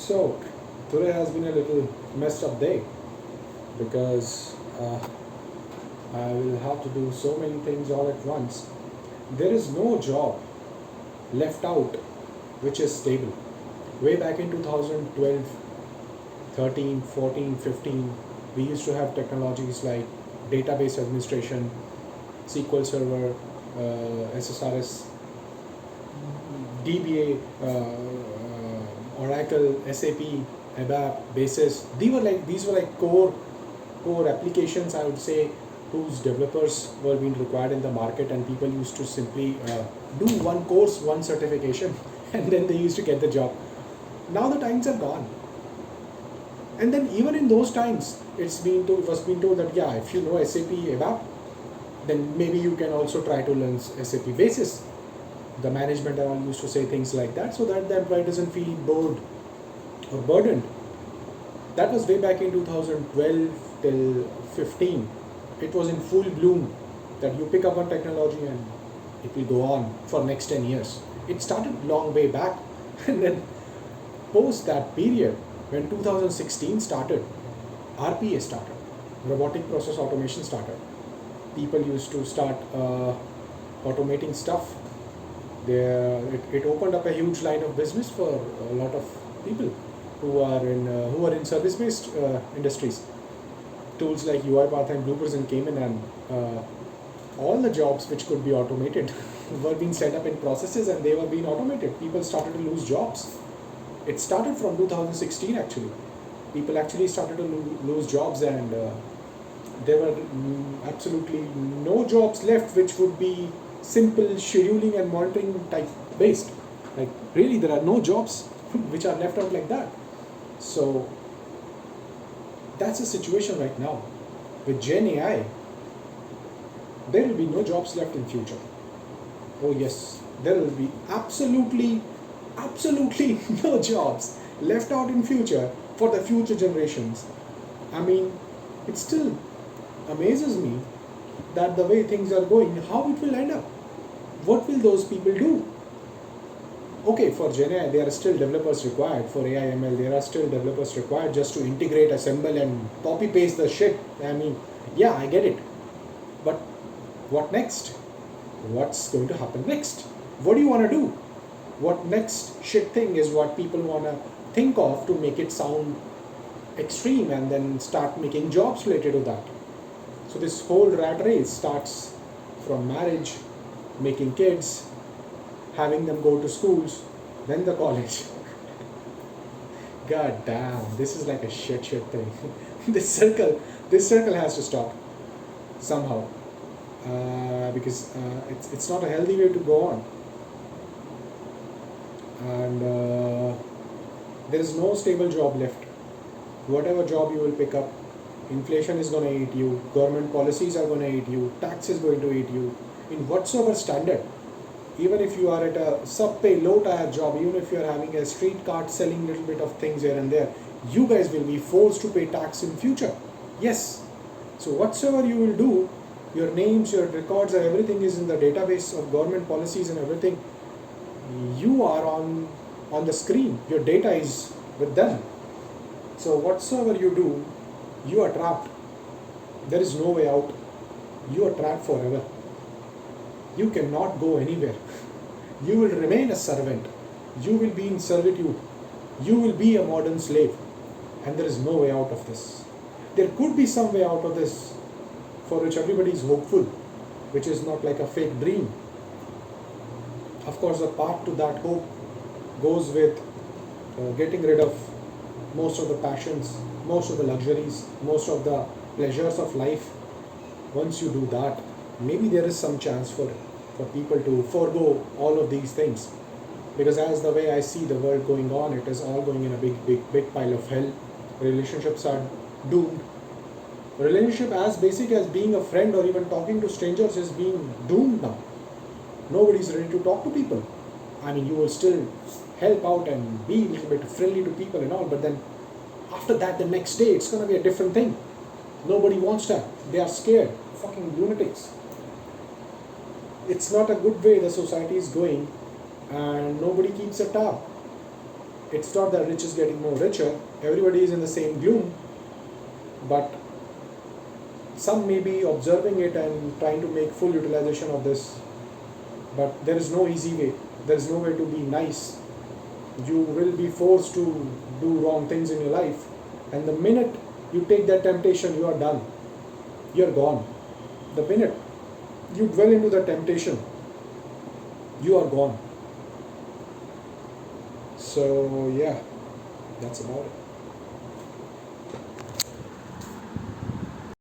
So, today has been a little messed up day because I will have to do so many things all at once. There is no job left out which is stable. Way back in 2012, 13, 14, 15, we used to have technologies like database administration, SQL Server, SSRS, DBA, Oracle, SAP, ABAP, Basis. These were like core applications, I would say, whose developers were being required in the market, and people used to simply do one course, one certification, and then they used to get the job. Now the times are gone, and then even in those times, it was being told that yeah, if you know SAP ABAP, then maybe you can also try to learn SAP Basis. The management and all used to say things like that so that the employee doesn't feel bored or burdened. That was way back in 2012 till 15. It was in full bloom that you pick up one technology and it will go on for next 10 years. It started long way back, and then post that period, when 2016 started, RPA started, robotic process automation started. People used to start automating stuff. It opened up a huge line of business for a lot of people who are in service-based industries. Tools like UiPath and Blueprints and came in, and all the jobs which could be automated were being set up in processes, and they were being automated. People started to lose jobs. It started from 2016 actually. People actually started to lose jobs, and there were absolutely no jobs left which would be simple scheduling and monitoring type based. Like really, there are no jobs which are left out like that. So that's the situation right now. With genai, there will be no jobs left in future. Oh yes, there will be absolutely no jobs left out in future for the future generations. I mean, it still amazes me that the way things are going, how it will end up. What will those people do? Okay, for GenAI, there are still developers required. For AI ML, there are still developers required just to integrate, assemble, and copy paste the shit. I mean, yeah, I get it. But what next? What's going to happen next? What do you want to do? What next shit thing is what people want to think of to make it sound extreme and then start making jobs related to that. So this whole rat race starts from marriage, making kids, having them go to schools, then the college. God damn, this is like a shit thing. this circle has to stop somehow, because it's not a healthy way to go on. And there is no stable job left. Whatever job you will pick up, inflation is going to eat you, government policies are going to eat you, tax is going to eat you, in whatsoever standard. Even if you are at a sub-pay, low-tier job, even if you are having a street cart selling little bit of things here and there, you guys will be forced to pay tax in future. Yes. So whatsoever you will do, your names, your records, and everything is in the database of government policies and everything. You are on the screen. Your data is with them. So whatsoever you do, you are trapped. There is no way out. You are trapped forever. You cannot go anywhere. You will remain a servant. You will be in servitude. You will be a modern slave. And there is no way out of this. There could be some way out of this for which everybody is hopeful, which is not like a fake dream. Of course, a part to that hope goes with getting rid of most of the passions, most of the luxuries, most of the pleasures of life. Once you do that, maybe there is some chance for people to forego all of these things. Because as the way I see the world going on, it is all going in a big pile of hell. Relationships are doomed. Relationship as basic as being a friend or even talking to strangers is being doomed now. Nobody's ready to talk to people. I mean, you will still help out and be a little bit friendly to people and all, but then after that, the next day, it's going to be a different thing. Nobody wants that. They are scared. Fucking lunatics. It's not a good way the society is going, and nobody keeps a tab. It's not that rich is getting more richer, everybody is in the same gloom, but some may be observing it and trying to make full utilization of this. But there is no easy way, there is no way to be nice. You will be forced to do wrong things in your life, and the minute you take that temptation, you are done, you're gone. The minute you dwell into the temptation, you are gone. So yeah, that's about it.